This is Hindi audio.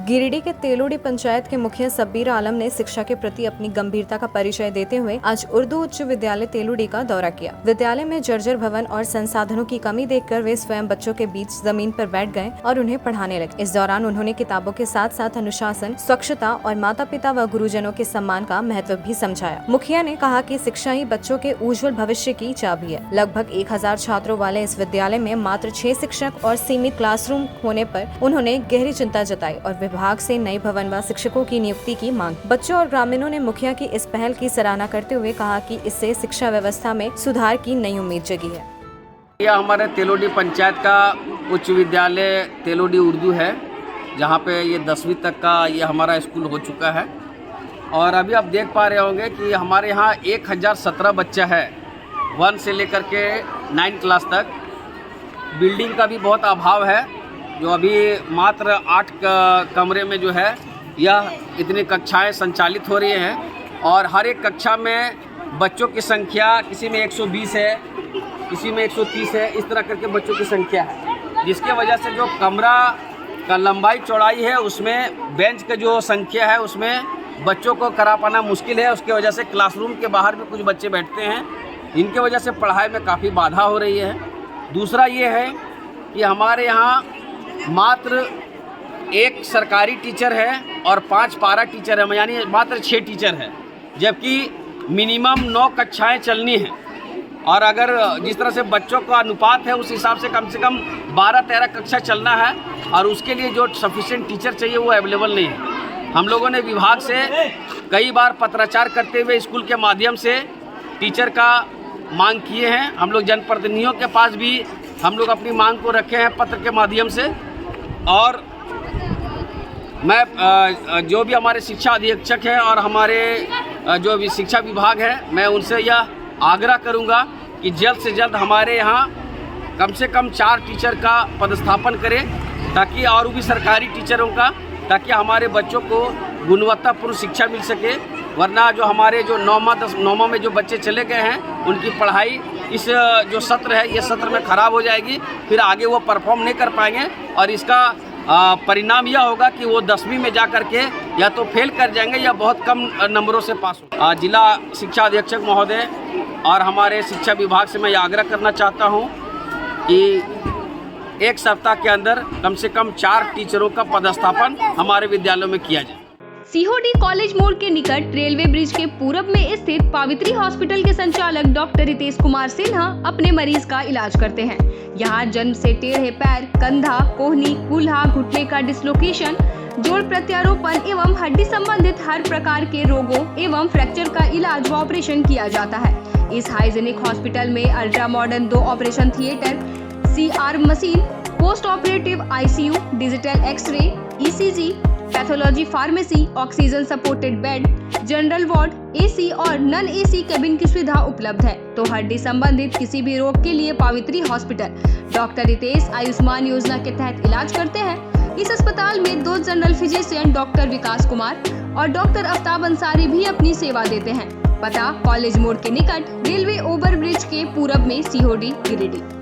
गिरिडीह के तेलोडी पंचायत के मुखिया सब्बीर आलम ने शिक्षा के प्रति अपनी गंभीरता का परिचय देते हुए आज उर्दू उच्च विद्यालय तेलोडी का दौरा किया। विद्यालय में जर्जर भवन और संसाधनों की कमी देखकर वे स्वयं बच्चों के बीच जमीन पर बैठ गए और उन्हें पढ़ाने लगे। इस दौरान उन्होंने किताबों के साथ साथ अनुशासन, स्वच्छता और माता पिता व गुरुजनों के सम्मान का महत्व भी समझाया। मुखिया ने कहा कि शिक्षा ही बच्चों के उज्जवल भविष्य की चाबी है। लगभग 1000 छात्रों वाले इस विद्यालय में मात्र 6 शिक्षक और सीमित क्लासरूम होने पर उन्होंने गहरी चिंता जताई और विभाग से नए भवन व शिक्षकों की नियुक्ति की मांग। बच्चों और ग्रामीणों ने मुखिया की इस पहल की सराहना करते हुए कहा कि इससे शिक्षा व्यवस्था में सुधार की नई उम्मीद जगी है। यह हमारे तेलोडी पंचायत का उच्च विद्यालय तेलोडी उर्दू है, जहाँ पे ये 10वीं तक का ये हमारा स्कूल हो चुका है। और अभी आप देख पा रहे होंगे कि हमारे यहाँ 1017 बच्चा है, 1 से लेकर के 9 क्लास तक। बिल्डिंग का भी बहुत अभाव है, जो अभी मात्र 8 कमरे में जो है यह इतनी कक्षाएं संचालित हो रही हैं। और हर एक कक्षा में बच्चों की संख्या किसी में 120 है, किसी में 130 है, इस तरह करके बच्चों की संख्या है, जिसके वजह से जो कमरा का लंबाई चौड़ाई है उसमें बेंच का जो संख्या है उसमें बच्चों को करा पाना मुश्किल है। उसके वजह से क्लासरूम के बाहर भी कुछ बच्चे बैठते हैं, इनके वजह से पढ़ाई में काफ़ी बाधा हो रही है। दूसरा ये है कि हमारे यहाँ मात्र 1 सरकारी टीचर है और 5 पारा टीचर है, यानी मात्र 6 टीचर है, जबकि मिनिमम 9 कक्षाएं चलनी हैं। और अगर जिस तरह से बच्चों का अनुपात है उस हिसाब से कम 12-13 कक्षा चलना है, और उसके लिए जो सफिशिएंट टीचर चाहिए वो अवेलेबल नहीं है। हम लोगों ने विभाग से कई बार पत्राचार करते हुए स्कूल के माध्यम से टीचर का मांग किए हैं। हम लोग जनप्रतिनिधियों के पास भी हम लोग अपनी मांग को रखे हैं पत्र के माध्यम से। और मैं जो भी हमारे शिक्षा अधीक्षक हैं और हमारे जो भी शिक्षा विभाग है, मैं उनसे यह आग्रह करूंगा कि जल्द से जल्द हमारे यहाँ कम से कम 4 टीचर का पदस्थापन करें, ताकि और भी सरकारी टीचरों का, ताकि हमारे बच्चों को गुणवत्तापूर्ण शिक्षा मिल सके। वरना जो हमारे जो 9वीं में जो बच्चे चले गए हैं उनकी पढ़ाई इस जो सत्र है ये सत्र में ख़राब हो जाएगी, फिर आगे वो परफॉर्म नहीं कर पाएंगे और इसका परिणाम यह होगा कि वो 10वीं में जा कर के या तो फेल कर जाएंगे या बहुत कम नंबरों से पास हो। जिला शिक्षा अधीक्षक महोदय और हमारे शिक्षा विभाग से मैं ये आग्रह करना चाहता हूँ कि 1 सप्ताह के अंदर कम से कम 4 टीचरों का पदस्थापन हमारे विद्यालयों में किया जाए। सीहोडी कॉलेज मोड़ के निकट रेलवे ब्रिज के पूरब में स्थित पावित्री हॉस्पिटल के संचालक डॉक्टर रितेश कुमार सिन्हा अपने मरीज का इलाज करते हैं। यहाँ जन्म से टेढ़े पैर, कंधा, कोहनी, कूल्हा, घुटने का डिसलोकेशन, जोड़ प्रत्यारोपण एवं हड्डी संबंधित हर प्रकार के रोगों एवं फ्रैक्चर का इलाज व ऑपरेशन किया जाता है। इस हाइजेनिक हॉस्पिटल में ultra modern 2 operation theatre, CR machine, post operative ICU, digital X ray, ECG, pathology pharmacy, oxygen supported bed, general ward, AC और नॉन AC केबिन की सुविधा उपलब्ध है। तो हड्डी संबंधित किसी भी रोग के लिए पावित्री हॉस्पिटल डॉक्टर रितेश आयुष्मान योजना के तहत इलाज करते हैं। इस अस्पताल में 2 जनरल फिजिशियन डॉक्टर विकास कुमार और डॉक्टर आफ्ताब अंसारी भी अपनी सेवा देते हैं। पता कॉलेज मोड़ के निकट रेलवे ओवर ब्रिज के पूरब में, सीहोडी, गिरिडीह।